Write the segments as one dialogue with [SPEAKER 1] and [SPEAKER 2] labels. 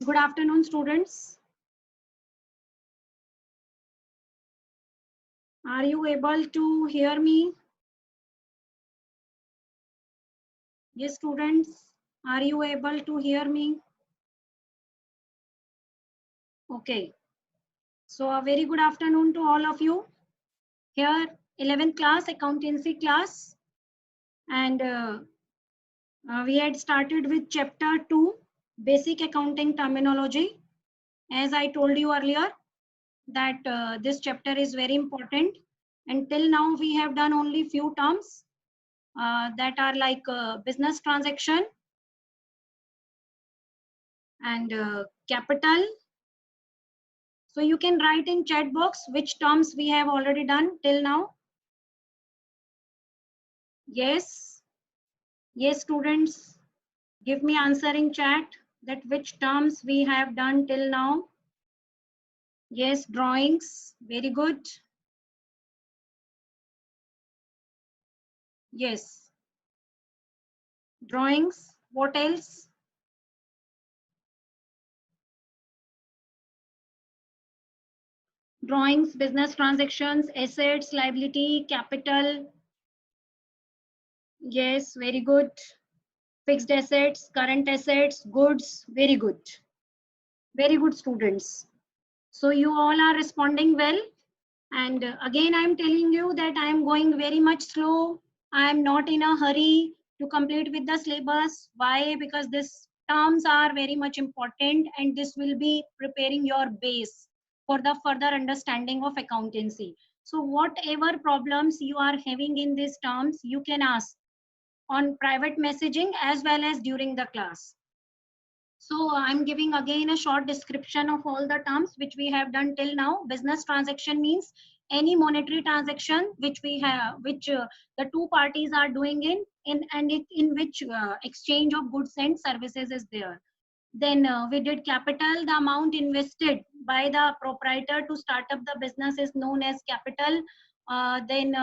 [SPEAKER 1] Good afternoon, students. Are you able to hear me? Yes, students. Are you able to hear me? Okay. So a very good afternoon to all of you. Here, 11th class accountancy class, and we had started with chapter 2, basic accounting terminology. As I told you earlier, that this chapter is very important. Until now, we have done only few terms that are like business transaction and capital. So you can write in chat box which terms we have already done till now. Yes, yes, students, give me answer in chat that which terms we have done till now. Yes, drawings, very good. Yes, drawings, what else? Drawings, business transactions, assets, liability, capital. Yes, very good. Fixed assets, current assets, goods, very good. Very good, students. So you all are responding well. And again, I'm telling you that I am going very much slow. I am not in a hurry to complete with the syllabus. Why? Because these terms are very much important and this will be preparing your base for the further understanding of accountancy. So whatever problems you are having in these terms, you can ask on private messaging as well as during the class. So I'm giving again a short description of all the terms which we have done till now. Business transaction means any monetary transaction which we have, which the two parties are doing in which exchange of goods and services is there. Then we did capital. The amount invested by the proprietor to start up the business is known as capital. Then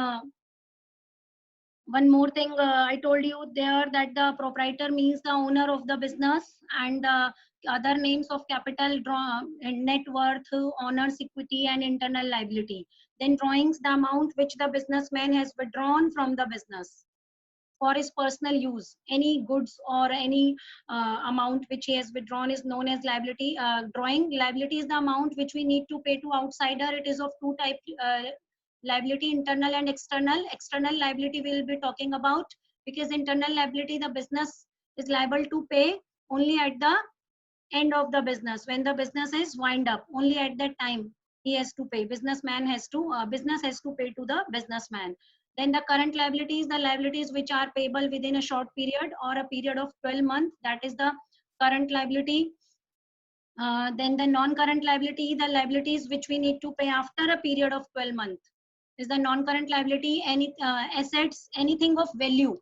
[SPEAKER 1] one more thing I told you there, that the proprietor means the owner of the business, and the other names of capital, draw and net worth, owner's equity and internal liability. Then drawings, the amount which the businessman has withdrawn from the business for his personal use. Any goods or any amount which he has withdrawn is known as liability. Drawing, liability is the amount which we need to pay to outsider. It is of two types: liability, internal and external. External liability we will be talking about, because internal liability, the business is liable to pay only at the end of the business, when the business is wind up. Only at that time he has to pay. Business has to pay to the businessman. Then the current liabilities, the liabilities which are payable within a short period or a period of 12 months, that is the current liability. Then the non-current liability, the liabilities which we need to pay after a period of 12 months, is the non-current liability. Any assets, anything of value,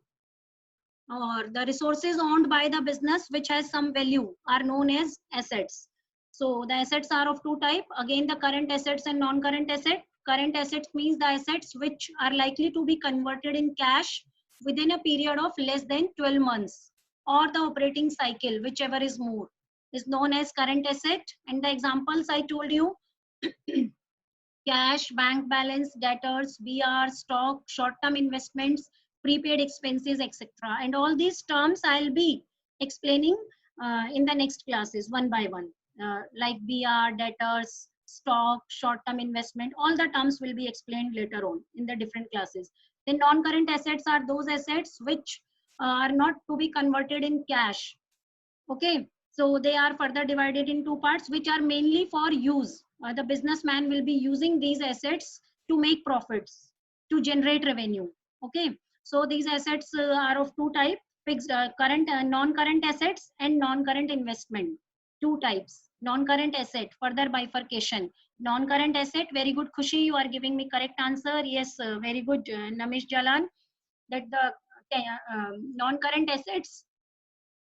[SPEAKER 1] or the resources owned by the business which has some value, are known as assets. So the assets are of two type. Again, the current assets and non-current asset. Current assets means the assets which are likely to be converted in cash within a period of less than 12 months, or the operating cycle, whichever is more, is known as current asset. And the examples I told you: cash, bank balance, debtors, BR, stock, short-term investments, prepaid expenses, etc. And all these terms I'll be explaining in the next classes one by one. Like BR, debtors, stock, short-term investment, all the terms will be explained later on in the different classes. Then non-current assets are those assets which are not to be converted in cash. Okay, so they are further divided in two parts, which are mainly for use. The businessman will be using these assets to make profits, to generate revenue. Okay, so these assets are of two types: fixed, current, non-current assets, and non-current investment. Two types. Non-current asset, further bifurcation. Non-current asset, very good, Khushi, you are giving me correct answer. Yes, very good, Namish Jalan, that the non-current assets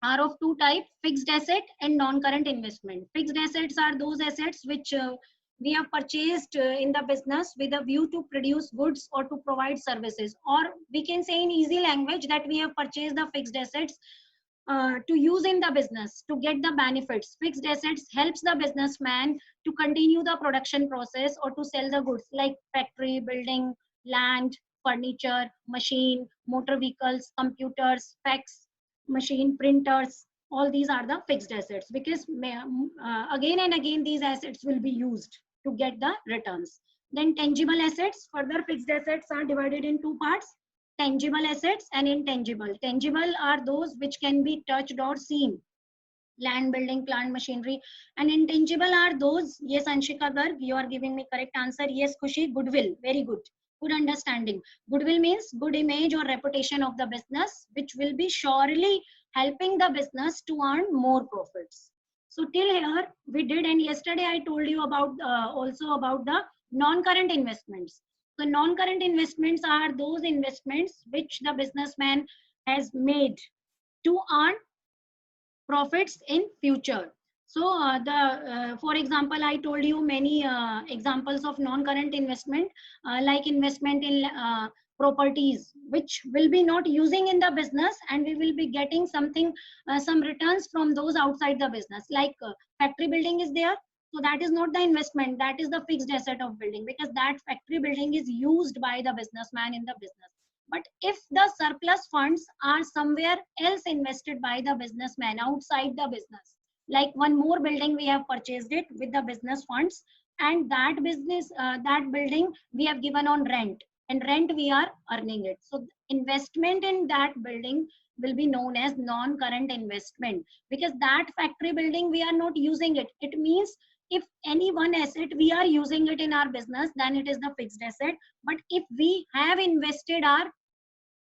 [SPEAKER 1] are of two types: fixed asset and non-current investment. Fixed assets are those assets which we have purchased in the business with a view to produce goods or to provide services, or we can say in easy language that we have purchased the fixed assets to use in the business to get the benefits. Fixed assets helps the businessman to continue the production process or to sell the goods like factory, building, land, furniture, machine, motor vehicles, computers, fax machine, printers. All these are the fixed assets because again and again these assets will be used to get the returns. Then tangible assets, further fixed assets are divided in two parts: tangible assets and intangible. Tangible are those which can be touched or seen, land, building, plant, machinery. And intangible are those, yes, Anshika Garg, you are giving me correct answer. Yes, Khushi, goodwill, very good. Good understanding. Goodwill means good image or reputation of the business, which will be surely helping the business to earn more profits. So till here we did, and yesterday I told you about also about the non-current investments. So non-current investments are those investments which the businessman has made to earn profits in future. So for example, I told you many examples of non-current investment, like investment in properties which will be not using in the business, and we will be getting something, some returns from those outside the business, like factory building is there. So that is not the investment, that is the fixed asset of building, because that factory building is used by the businessman in the business. But if the surplus funds are somewhere else invested by the businessman outside the business, like one more building we have purchased it with the business funds, and that building we have given on rent, and rent we are earning it. So investment in that building will be known as non-current investment, because that factory building we are not using it. It means if any one asset we are using it in our business, then it is the fixed asset. But if we have invested our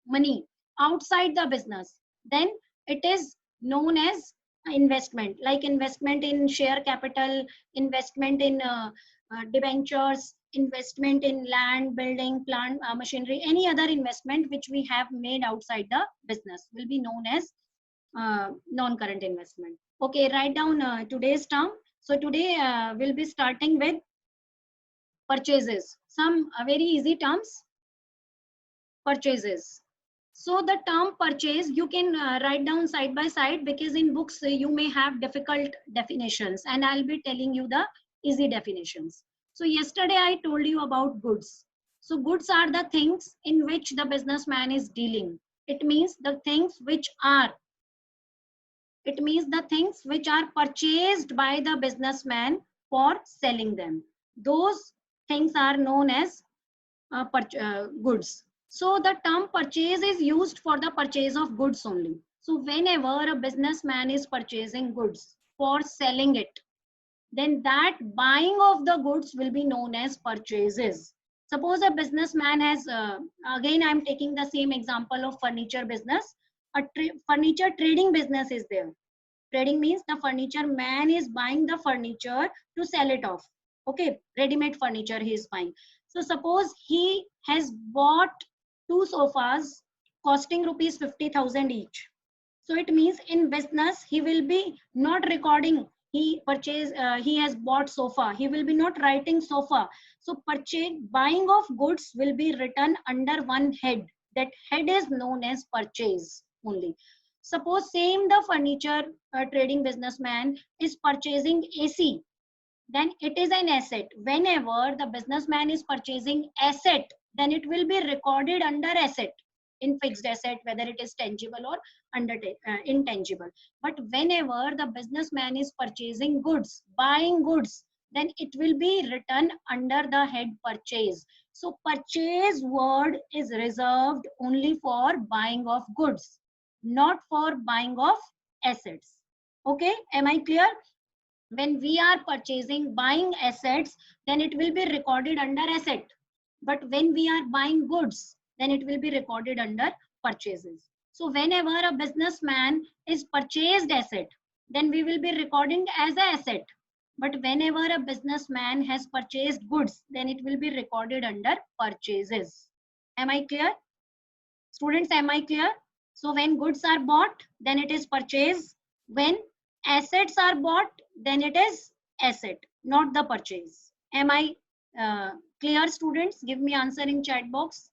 [SPEAKER 1] money outside the business, then it is known as investment, like investment in share capital, investment in debentures, investment in land, building, plant, machinery. Any other investment which we have made outside the business will be known as non-current investment. Okay, write down today's term. So today we'll be starting with purchases. Some very easy terms. Purchases. So the term purchase you can write down side by side, because in books you may have difficult definitions, and I'll be telling you the easy definitions. So yesterday I told you about goods. So goods are the things in which the businessman is dealing. It means the things which are, it means the things which are purchased by the businessman for selling them. Those things are known as goods. So the term purchase is used for the purchase of goods only. So whenever a businessman is purchasing goods for selling it, then that buying of the goods will be known as purchases. Suppose a businessman has, again I am taking the same example of furniture business. A furniture trading business is there. Trading means the furniture man is buying the furniture to sell it off. Okay, ready-made furniture he is buying. So suppose he has bought two sofas costing rupees 50,000 each. So it means in business he will be not recording he purchased, he has bought sofa. He will be not writing sofa. So purchase, buying of goods will be written under one head. That head is known as purchase only. Suppose same the furniture trading businessman is purchasing AC, then it is an asset. Whenever the businessman is purchasing asset, then it will be recorded under asset in fixed asset, whether it is tangible or intangible. But whenever the businessman is purchasing goods, buying goods, then it will be written under the head purchase. So purchase word is reserved only for buying of goods, not for buying of assets. Okay, am I clear? When we are purchasing, buying assets, then it will be recorded under asset. But when we are buying goods, then it will be recorded under purchases. So whenever a businessman is purchased asset, then we will be recording as an asset. But whenever a businessman has purchased goods, then it will be recorded under purchases. Am I clear? Students, am I clear? So when goods are bought, then it is purchase. When assets are bought, then it is asset, not the purchase. Am I clear, students? Give me answer in chat box.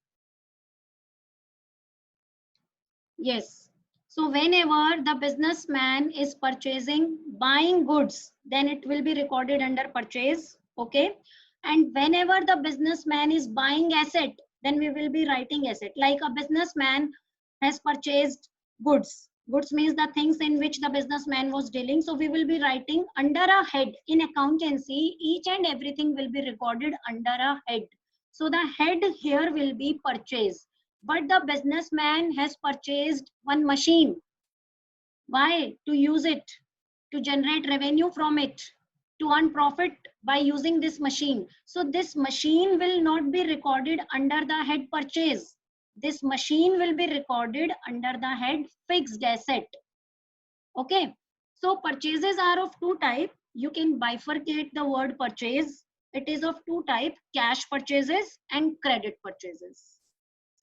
[SPEAKER 1] Yes. So whenever the businessman is buying goods, then it will be recorded under purchase. Okay. And whenever the businessman is buying asset, then we will be writing asset. Like a businessman has purchased goods. Goods means the things in which the businessman was dealing. So we will be writing under a head. In accountancy, each and everything will be recorded under a head. So the head here will be purchase. But the businessman has purchased one machine. Why? To use it, to generate revenue from it, to earn profit by using this machine. So this machine will not be recorded under the head purchase. This machine will be recorded under the head fixed asset. Okay. So purchases are of two types. You can bifurcate the word purchase. It is of two types, cash purchases and credit purchases.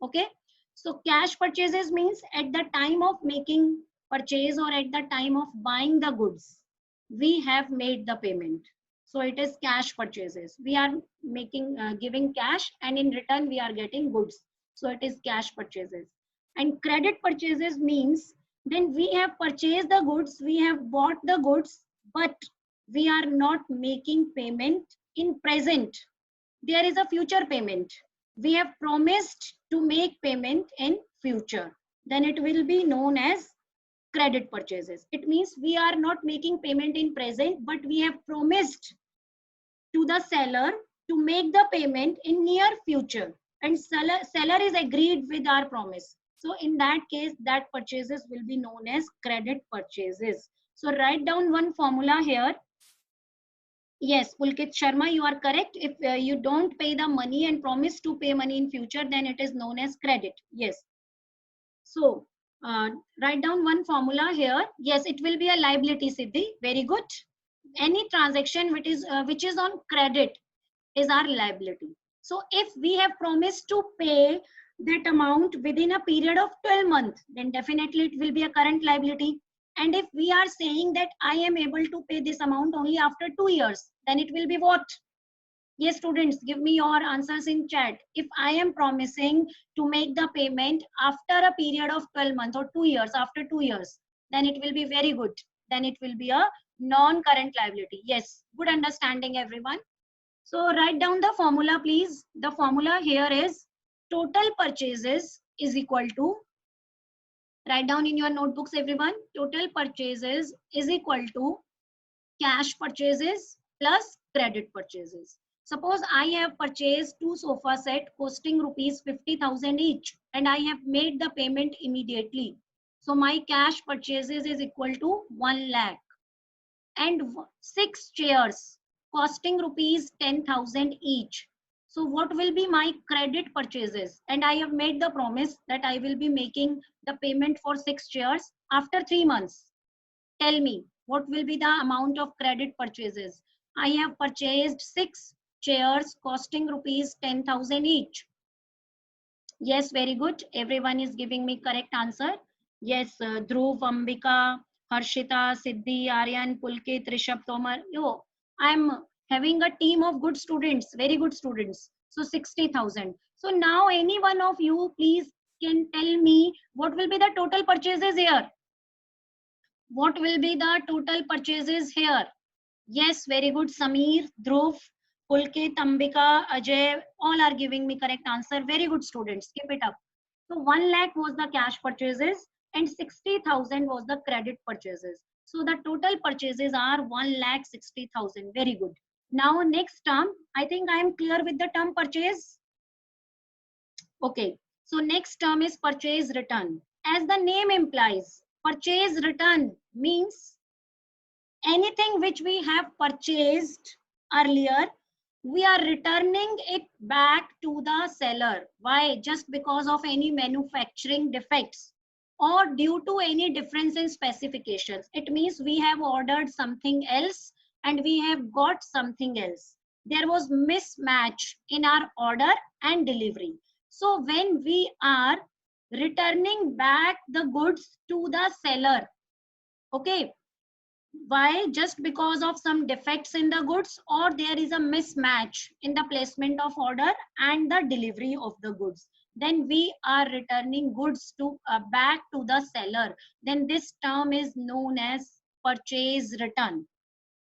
[SPEAKER 1] Okay. So cash purchases means at the time of making purchase or at the time of buying the goods, we have made the payment. So it is cash purchases. We are giving cash, and in return we are getting goods. So it is cash purchases. And credit purchases means then we have purchased the goods, we have bought the goods, but we are not making payment in present. There is a future payment. We have promised to make payment in future. Then it will be known as credit purchases. It means we are not making payment in present, but we have promised to the seller to make the payment in near future, and seller is agreed with our promise. So in that case, that purchases will be known as credit purchases. So write down one formula here. Yes, Pulkit Sharma, you are correct. If you don't pay the money and promise to pay money in future, then it is known as credit. Yes. So write down one formula here. Yes, it will be a liability, Siddhi. Very good. Any transaction which is on credit is our liability. So if we have promised to pay that amount within a period of 12 months, then definitely it will be a current liability. And if we are saying that I am able to pay this amount only after 2 years, then it will be what? Yes, students, give me your answers in chat. If I am promising to make the payment after a period of 12 months or 2 years, after 2 years, then it will be very good. Then it will be a non-current liability. Yes, good understanding, everyone. So write down the formula, please. The formula here is total purchases is equal to, write down in your notebooks, everyone. Total purchases is equal to cash purchases plus credit purchases. Suppose I have purchased two sofa set costing rupees 50,000 each, and I have made the payment immediately. So my cash purchases is equal to 1 lakh, and 6 chairs costing rupees 10,000 each. So what will be my credit purchases? And I have made the promise that I will be making the payment for 6 chairs after 3 months. Tell me, what will be the amount of credit purchases? I have purchased 6 chairs costing rupees 10,000 each. Yes, very good. Everyone is giving me correct answer. Yes, Dhruv, Ambika, Harshita, Siddhi, Aryan, Pulkit, Rishabh, Tomar. Yo, I'm having a team of good students, very good students. So 60,000. So now any one of you, please can tell me what will be the total purchases here. What will be the total purchases here? Yes, very good. Sameer, Dhruv, Pulkit, Ambika, Ajay, all are giving me correct answer. Very good students. Keep it up. So 1 lakh was the cash purchases and 60,000 was the credit purchases. So the total purchases are 1,60,000. Very good. Now next term, I think I am clear with the term purchase. Okay. So next term is purchase return. As the name implies, purchase return means anything which we have purchased earlier, we are returning it back to the seller. Why? Just because of any manufacturing defects or due to any difference in specifications. It means we have ordered something else and we have got something else. There was mismatch in our order and delivery. So when we are returning back the goods to the seller, okay, why? Just because of some defects in the goods or there is a mismatch in the placement of order and the delivery of the goods. then we are returning goods to back to the seller. Then this term is known as purchase return.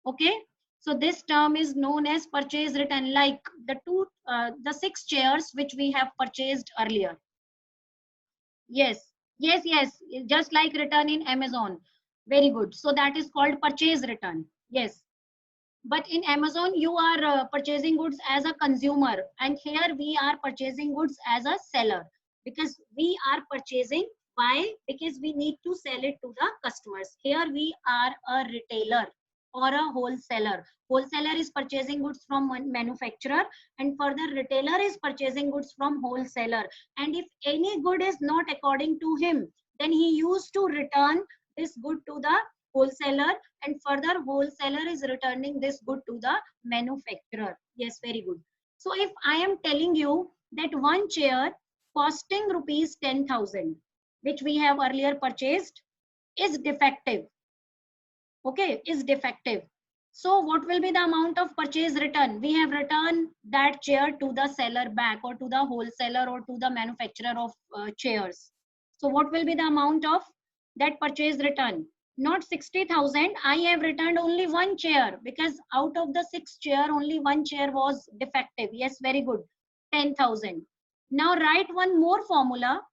[SPEAKER 1] Okay, so this term is known as purchase return, like the 6 chairs which we have purchased earlier. Yes, yes, just like return in Amazon. Very good. So that is called purchase return. Yes. But in Amazon, you are purchasing goods as a consumer, and here we are purchasing goods as a seller, because we are purchasing. Why? Because we need to sell it to the customers. Here we are a retailer or a wholesaler. Wholesaler is purchasing goods from one manufacturer, and further retailer is purchasing goods from wholesaler. And if any good is not according to him, then he used to return this good to the wholesaler, and further wholesaler is returning this good to the manufacturer. Yes, very good. So if I am telling you that one chair costing rupees 10,000, which we have earlier purchased, is defective, okay, is defective, so what will be the amount of purchase return? We have returned that chair to the seller back, or to the wholesaler, or to the manufacturer of chairs. So what will be the amount of that purchase return? Not 60,000. I have returned only one chair, because out of the 6 chair, only one chair was defective. Yes, very good. 10,000. Now write one more formula.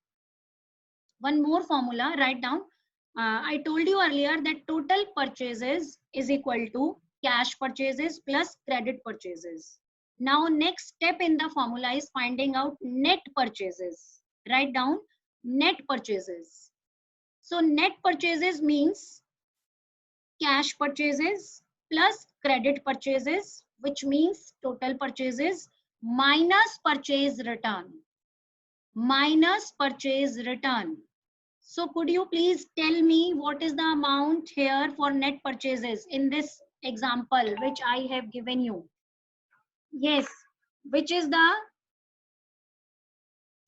[SPEAKER 1] Write down. I told you earlier that total purchases is equal to cash purchases plus credit purchases. Now next step in the formula is finding out net purchases. Write down net purchases. So net purchases means cash purchases plus credit purchases, which means total purchases minus purchase return. Minus purchase return. So could you please tell me what is the amount here for net purchases in this example which I have given you? Yes, which is the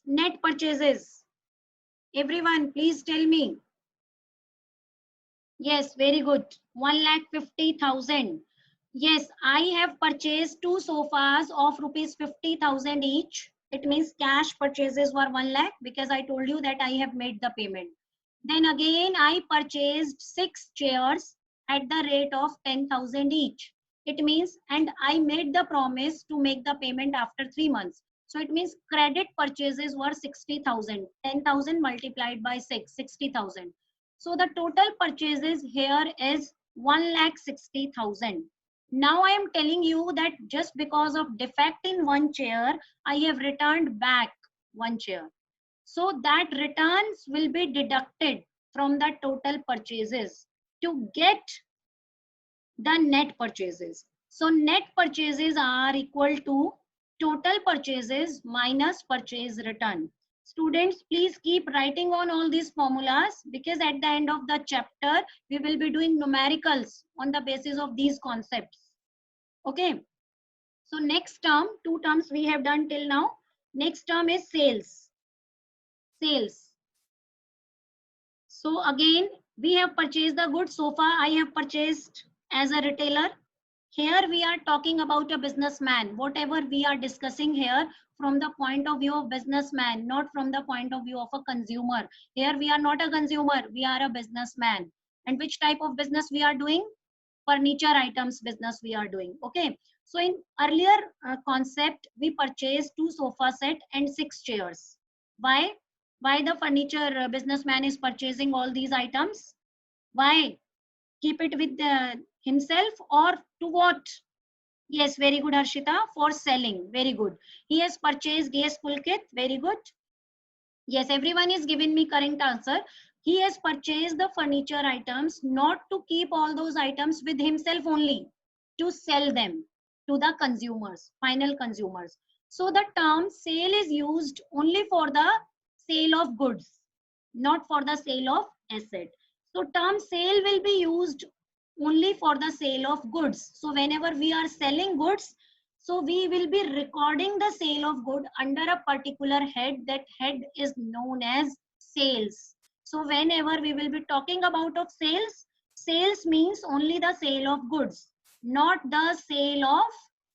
[SPEAKER 1] net purchases? Everyone, please tell me. Yes, very good. 1,50,000. Yes, I have purchased 2 sofas of rupees 50,000 each. It means cash purchases were 1 lakh, because I told you that I have made the payment. Then again, I purchased 6 chairs at the rate of 10,000 each. It means, and I made the promise to make the payment after 3 months. So it means credit purchases were 60,000. 10,000 multiplied by 6, 60,000. So the total purchases here is 1,60,000. Now I am telling you that just because of defect in one chair, I have returned back one chair. So that returns will be deducted from the total purchases to get the net purchases. So net purchases are equal to total purchases minus purchase return. Students, please keep writing on all these formulas, because at the end of the chapter, we will be doing numericals on the basis of these concepts. Okay. So next term, 2 terms we have done till now. Next term is sales. Sales. So again, we have purchased the goods. So far, I have purchased as a retailer. Here we are talking about a businessman. Whatever we are discussing here from the point of view of businessman, not from the point of view of a consumer. Here we are not a consumer, we are a businessman. And which type of business we are doing? Furniture items business we are doing. Okay. So in earlier concept, we purchased 2 sofa set and 6 chairs. Why? Why the furniture businessman is purchasing all these items? Why? Keep it with himself, or to what? Yes, very good, Harshita. For selling. Very good. He has purchased. Yes, Pulkit. Very good. Yes, everyone is giving me correct answer. He has purchased the furniture items not to keep all those items with himself only, to sell them to the consumers, final consumers. So the term sale is used only for the sale of goods, not for the sale of asset. So term sale will be used only for the sale of goods. So whenever we are selling goods, so we will be recording the sale of good under a particular head. That head is known as sales. So whenever we will be talking about of sales, sales means only the sale of goods, not the sale of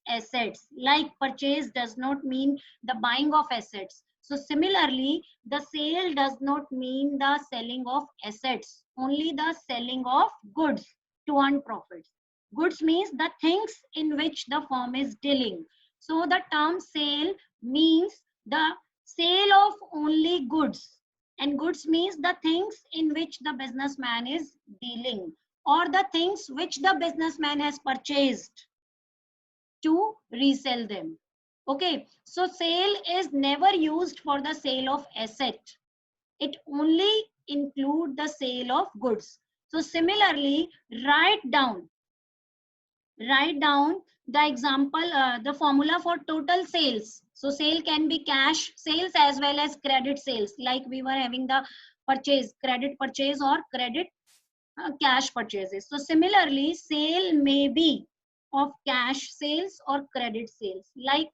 [SPEAKER 1] assets. Like purchase does not mean the buying of assets. So similarly, the sale does not mean the selling of assets, only the selling of goods to earn profits. Goods means the things in which the firm is dealing. So the term sale means the sale of only goods, and goods means the things in which the businessman is dealing, or the things which the businessman has purchased to resell them. Okay, so sale is never used for the sale of asset. It only include the sale of goods. So similarly, write down the example, the formula for total sales. So sale can be cash sales as well as credit sales, like we were having the purchase, credit purchase or credit cash purchases. So similarly, sale may be of cash sales or credit sales. Like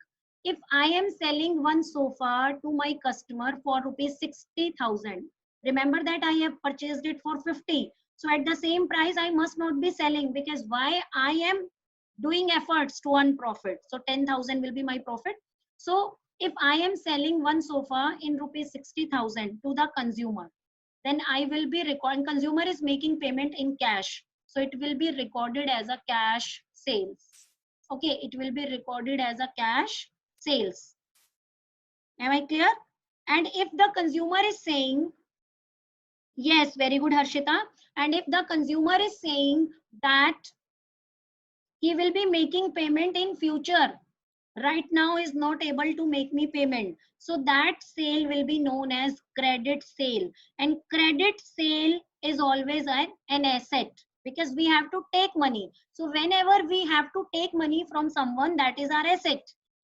[SPEAKER 1] if I am selling one sofa to my customer for rupees 60,000, remember that I have purchased it for 50. So at the same price, I must not be selling, because why? I am doing efforts to earn profit. So 10,000 will be my profit. So if I am selling one sofa in rupees 60,000 to the consumer, then I will be recording, consumer is making payment in cash. So it will be recorded as a cash sales. Okay, it will be recorded as a cash sales. Am I clear? And if the consumer is saying, yes, very good, Harshita. And if the consumer is saying that he will be making payment in future, right now is not able to make me payment, so that sale will be known as credit sale. And credit sale is always an asset, because we have to take money. So whenever we have to take money from someone, that is our asset,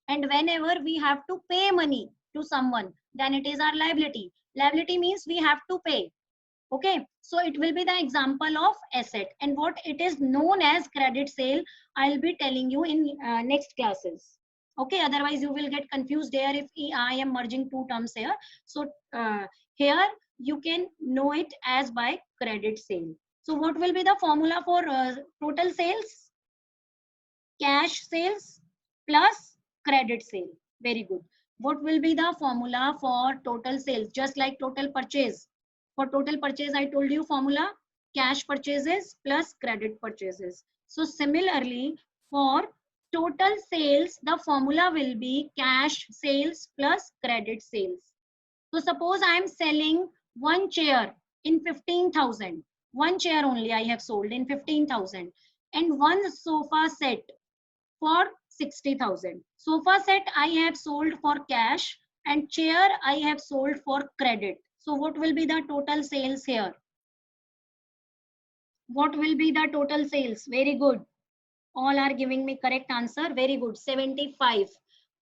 [SPEAKER 1] and whenever we have to pay money to someone, then it is our liability. Liability means we have to pay. Okay, so it will be the example of asset, and what it is known as credit sale, I'll be telling you in next classes. Okay, otherwise you will get confused there if I am merging two terms here. So here you can know it as by credit sale. So what will be the formula for total sales? Cash sales plus credit sale. Very good. What will be the formula for total sales? Just like total purchase. For total purchase, I told you formula cash purchases plus credit purchases. So similarly, for total sales, the formula will be cash sales plus credit sales. So suppose I am selling one chair in 15,000. One chair only I have sold in 15,000, and one sofa set for 60,000. Sofa set I have sold for cash, and chair I have sold for credit. So what will be the total sales here? What will be the total sales? Very good. All are giving me correct answer. Very good. 75.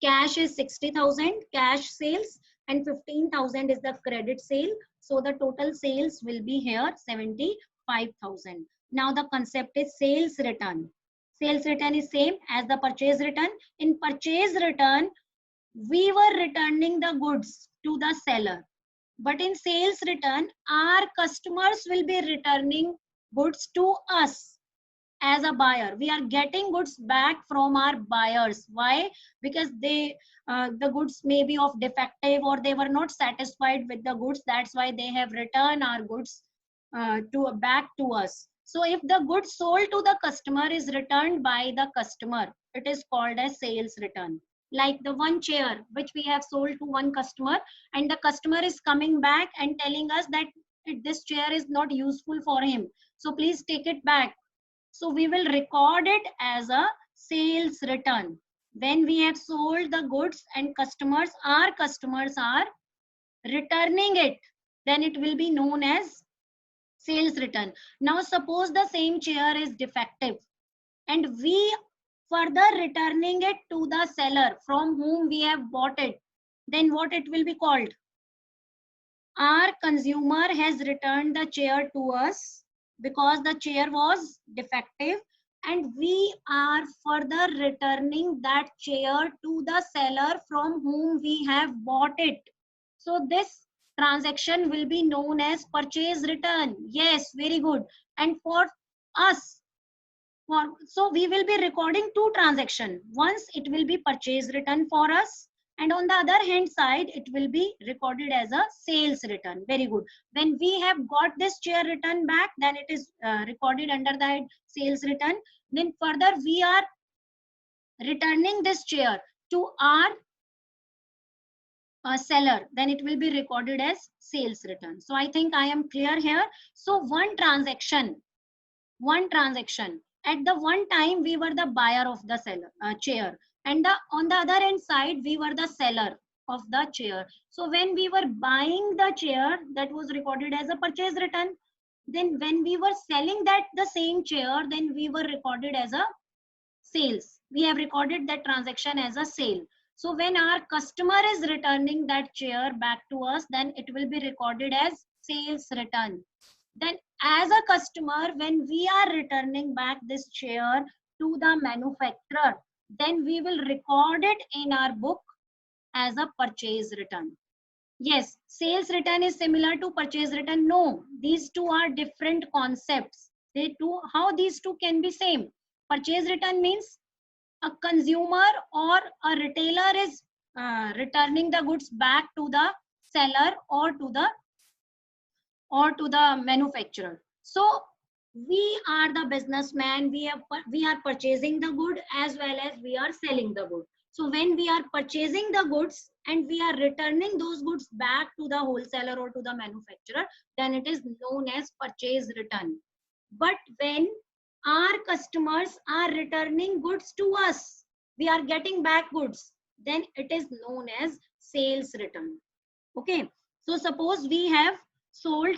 [SPEAKER 1] Cash is 60,000 cash sales, and 15,000 is the credit sale. So the total sales will be here 75,000. Now the concept is sales return. Sales return is same as the purchase return. In purchase return, we were returning the goods to the seller. But in sales return, our customers will be returning goods to us as a buyer. We are getting goods back from our buyers. Why? Because the goods may be of defective, or they were not satisfied with the goods. That's why they have returned our goods back to us. So if the goods sold to the customer is returned by the customer, it is called as sales return. Like the one chair which we have sold to one customer, and the customer is coming back and telling us that this chair is not useful for him, so please take it back. So we will record it as a sales return. When we have sold the goods and our customers are returning it, then it will be known as sales return. Now suppose the same chair is defective, and we further returning it to the seller from whom we have bought it, then what it will be called? Our consumer has returned the chair to us because the chair was defective, and we are further returning that chair to the seller from whom we have bought it. So this transaction will be known as purchase return. Yes, very good. And for us, so we will be recording two transactions. Once it will be purchase return for us, And on the other hand side, it will be recorded as a sales return. Very good. When we have got this chair return back, then it is recorded under the head sales return. Then further we are returning this chair to our seller, then it will be recorded as sales return. So I think I am clear here. So one transaction at the one time we were the buyer of the seller chair, and on the other hand side we were the seller of the chair. So when we were buying the chair, that was recorded as a purchase return. Then when we were selling that the same chair, then we were recorded as a sales. We have recorded that transaction as a sale. So when our customer is returning that chair back to us, then it will be recorded as sales return. Then as a customer, when we are returning back this chair to the manufacturer, then we will record it in our book as a purchase return. Yes, sales return is similar to purchase return. No, these two are different concepts. How these two can be same? Purchase return means a consumer or a retailer is returning the goods back to the seller or to the manufacturer. So we are the businessman. We are purchasing the good as well as we are selling the good. So when we are purchasing the goods and we are returning those goods back to the wholesaler or to the manufacturer, then it is known as purchase return. But when our customers are returning goods to us, we are getting back goods, then it is known as sales return. Okay, so suppose we have sold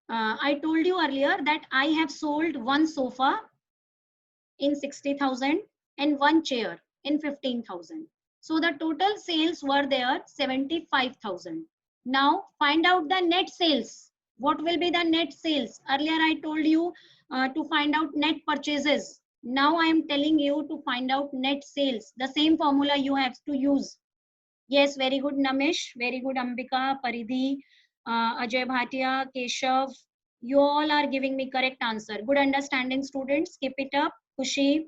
[SPEAKER 1] I told you earlier that I have sold one sofa in 60,000 and one chair in 15,000. So the total sales were there 75,000. Now find out the net sales. What will be the net sales? Earlier I told you to find out net purchases. Now I am telling you to find out net sales. The same formula you have to use. Yes, very good Namish, very good Ambika, Paridhi, Ajay Bhatia, Keshav. You all are giving me correct answer. Good understanding students. Keep it up. Kushi,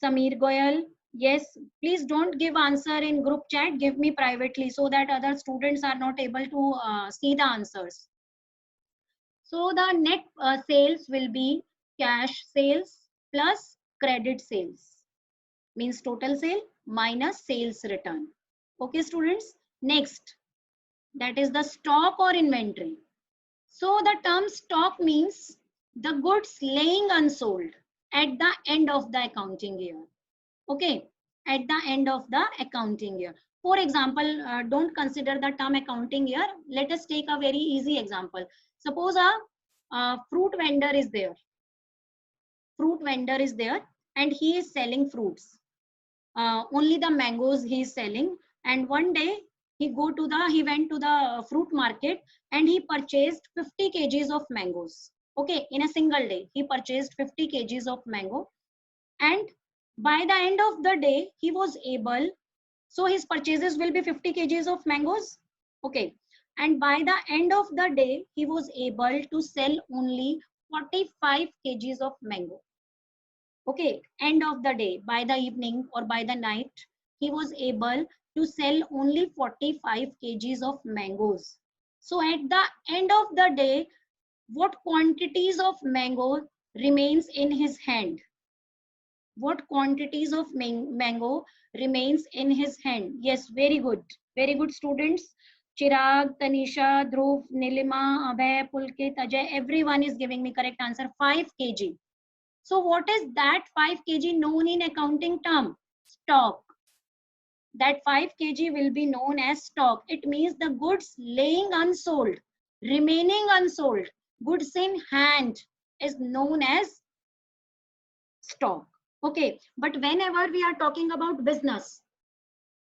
[SPEAKER 1] Samir Goyal. Yes, please don't give answer in group chat. Give me privately so that other students are not able to see the answers. So the net sales will be cash sales plus credit sales. Means total sale minus sales return. Okay, students. Next, that is the stock or inventory. So the term stock means the goods laying unsold at the end of the accounting year. Okay, at the end of the accounting year. For example, don't consider the term accounting year. Let us take a very easy example. Suppose a fruit vendor is there. Fruit vendor is there and he is selling fruits. Only the mangoes he is selling. And one day he went to the fruit market and he purchased 50 kgs of mangoes. Okay, in a single day he purchased 50 kgs of mango, and by the end of the day he was able, so his purchases will be 50 kgs of mangoes. Okay, and by the end of the day he was able to sell only 45 kgs of mango. Okay, end of the day, by the evening or by the night, he was able to sell only 45 kgs of mangoes. So at the end of the day, what quantities of mango remains in his hand? What quantities of mango remains in his hand? Yes, very good students. Chirag, Tanisha, Dhruv, Nilima, Abhay, Pulkit, Ajay, everyone is giving me correct answer. 5 kg. So what is that 5 kg known in accounting term? Stock. That 5 kg will be known as stock. It means the goods laying unsold, remaining unsold, goods in hand is known as stock. Okay, but whenever we are talking about business,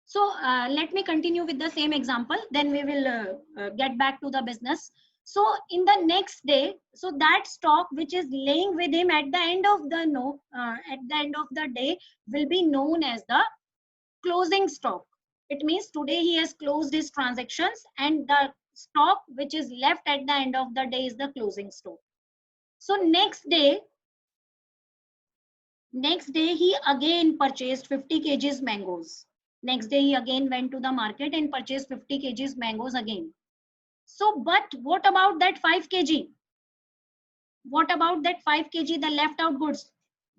[SPEAKER 1] so let me continue with the same example, then we will get back to the business. So in the next day, so that stock which is laying with him at the end of the day will be known as the closing stock. It means today he has closed his transactions and the stock which is left at the end of the day is the closing stock. So next day he again purchased 50 kgs mangoes. Next day he again went to the market and purchased 50 kgs mangoes again. So, but what about that 5 kg? What about that 5 kg, the left out goods?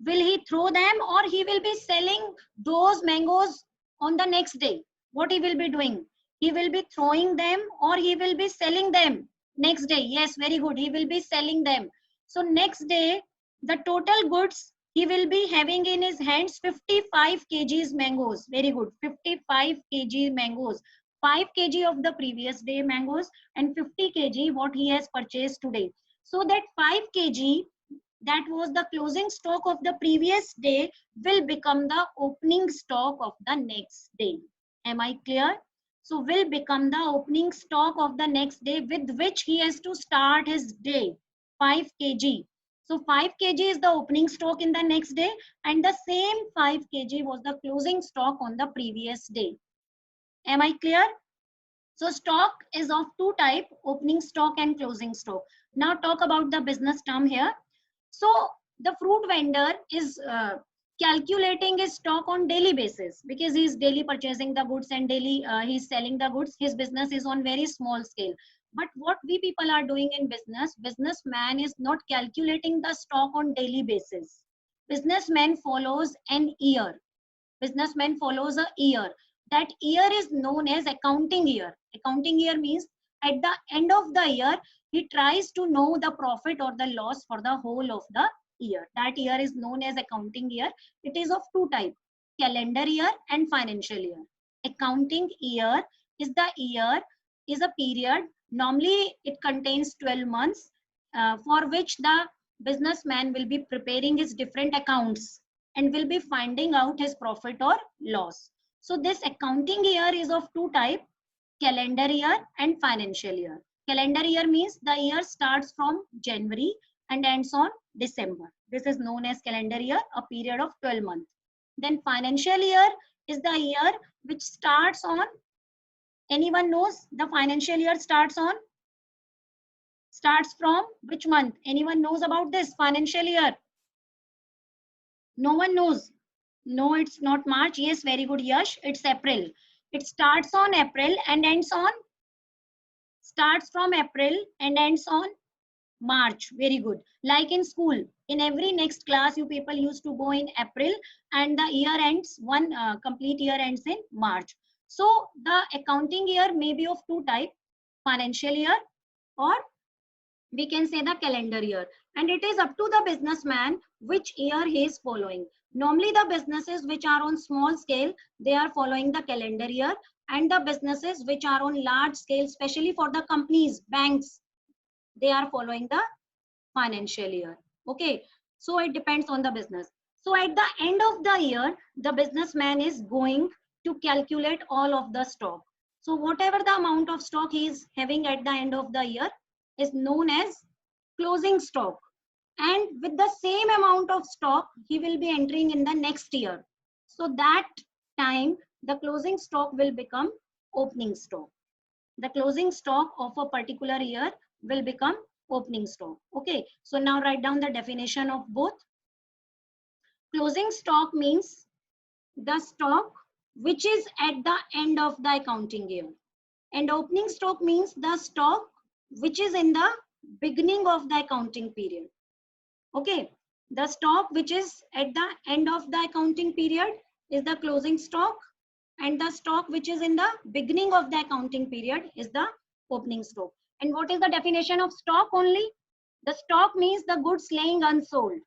[SPEAKER 1] Will he throw them, or he will be selling those mangoes on the next day? What he will be doing? He will be throwing them or he will be selling them next day. Yes, very good. He will be selling them. So next day, the total goods he will be having in his hands 55 kgs mangoes. Very good. 55 kg mangoes. 5 kg of the previous day mangoes and 50 kg what he has purchased today. So that 5 kg that was the closing stock of the previous day will become the opening stock of the next day. Am I clear? So will become the opening stock of the next day with which he has to start his day. 5 kg. So 5 kg is the opening stock in the next day, and the same 5 kg was the closing stock on the previous day. Am I clear? So stock is of two type, opening stock and closing stock. Now talk about the business term here. So the fruit vendor is calculating his stock on daily basis because he's daily purchasing the goods and daily he's selling the goods. His business is on very small scale. But what we people are doing in business, businessman is not calculating the stock on daily basis. Businessman follows an year. Businessman follows a year. That year is known as accounting year. Accounting year means at the end of the year, he tries to know the profit or the loss for the whole of the year. That year is known as accounting year. It is of two types, calendar year and financial year. Accounting year is the year, is a period. Normally, it contains 12 months for which the businessman will be preparing his different accounts and will be finding out his profit or loss. So this accounting year is of two types, calendar year and financial year. Calendar year means the year starts from January and ends on December. This is known as calendar year, a period of 12 months. Then financial year is the year which starts on, anyone knows the financial year starts from which month? Anyone knows about this financial year? No one knows. No, it's not March. Yes, very good, Yash. It's April. It starts on April and ends on, starts from April and ends on March. Very good. Like in school, in every next class, you people used to go in April and the year ends, one complete year ends in March. So the accounting year may be of two types, financial year or we can say the calendar year, and it is up to the businessman which year he is following. Normally the businesses which are on small scale, they are following the calendar year, and the businesses which are on large scale, especially for the companies, banks, they are following the financial year. Okay, so it depends on the business. So at the end of the year, the businessman is going to calculate all of the stock. So whatever the amount of stock he is having at the end of the year is known as closing stock, and with the same amount of stock he will be entering in the next year. So that time the closing stock will become opening stock. The closing stock of a particular year will become opening stock. Okay, so now write down the definition of both. Closing stock means the stock which is at the end of the accounting year, and opening stock means the stock which is in the beginning of the accounting period. Okay, the stock which is at the end of the accounting period is the closing stock, and the stock which is in the beginning of the accounting period is the opening stock. And what is the definition of stock only? The stock means the goods laying unsold.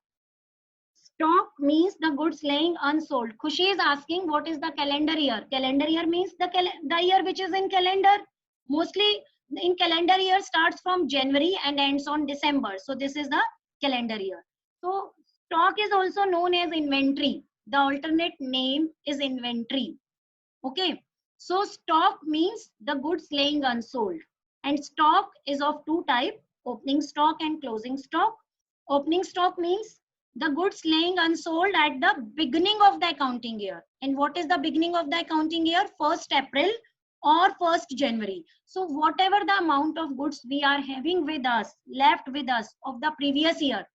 [SPEAKER 1] Stock means the goods laying unsold. Khushi is asking what is the calendar year? Calendar year means the year which is in calendar. Mostly in calendar year starts from January and ends on December. So this is the calendar year. So stock is also known as inventory. The alternate name is inventory. Okay. So stock means the goods laying unsold. And stock is of two types, opening stock and closing stock. Opening stock means the goods laying unsold at the beginning of the accounting year. And what is the beginning of the accounting year? 1st April or 1st January. So whatever the amount of goods we are having with us, left with us of the previous year,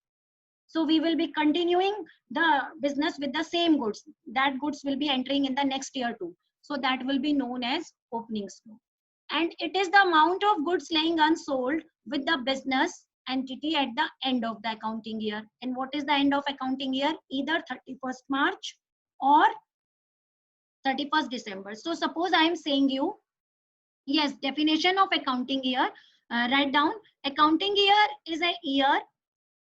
[SPEAKER 1] so we will be continuing the business with the same goods. That goods will be entering in the next year too. So that will be known as opening stock. And it is the amount of goods lying unsold with the business entity at the end of the accounting year. And what is the end of accounting year? Either 31st March or 31st December. So suppose I am saying you, yes, definition of accounting year, write down, accounting year is a year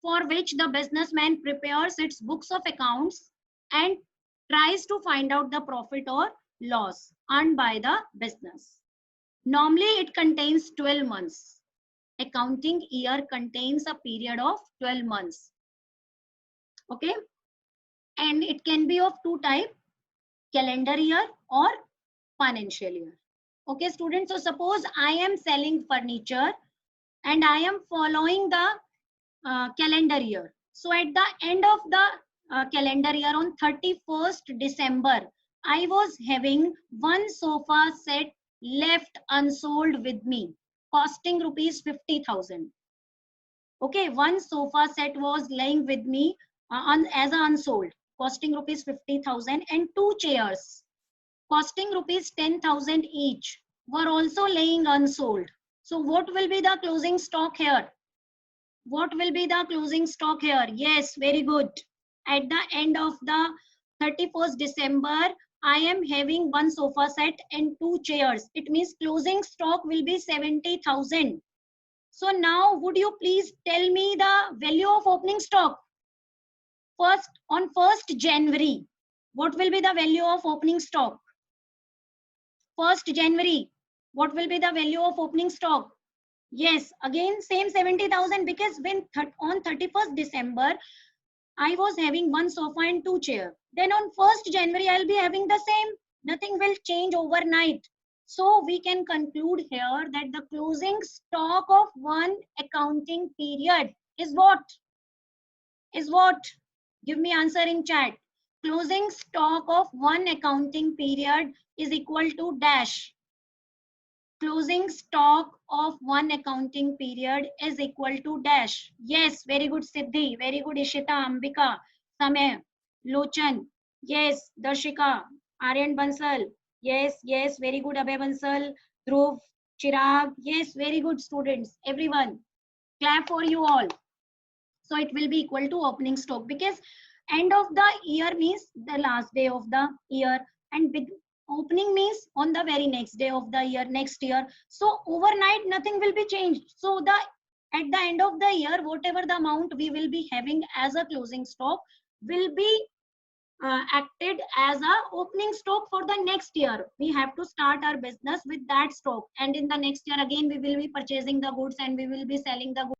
[SPEAKER 1] for which the businessman prepares its books of accounts and tries to find out the profit or loss earned by the business. Normally, it contains 12 months. Accounting year contains a period of 12 months. Okay. And it can be of two types, calendar year or financial year. Okay, students. So suppose I am selling furniture and I am following the calendar year. So at the end of the calendar year on 31st December, I was having one sofa set left unsold with me, costing rupees 50,000. Okay, one sofa set was lying with me as a unsold, costing rupees 50,000, and two chairs costing rupees 10,000 each were also laying unsold. So what will be the closing stock here? What will be the closing stock here? Yes, very good. At the end of the 31st December, I am having one sofa set and two chairs. It means closing stock will be 70,000. So now would you please tell me the value of opening stock? First, on 1st January, what will be the value of opening stock? 1st January, what will be the value of opening stock? Yes, again same 70,000, because when on 31st December I was having one sofa and two chairs. Then on 1st January I'll be having the same. Nothing will change overnight. So we can conclude here that the closing stock of one accounting period is what? Is what? Give me answer in chat. Closing stock of one accounting period is equal to dash. Closing stock of one accounting period is equal to dash. Yes, very good Siddhi, very good Ishita, Ambika, Samay, Lochan. Yes, Darshika, Aryan Bansal. Yes, very good Abhay Bansal, Dhruv, Chirag. Yes, very good students, everyone. Clap for you all. So it will be equal to opening stock, because end of the year means the last day of the year, and big opening means on the very next day of the year, next year. So overnight nothing will be changed. So the at the end of the year, whatever the amount we will be having as a closing stock will be acted as a opening stock for the next year. We have to start our business with that stock, and in the next year again we will be purchasing the goods and we will be selling the goods.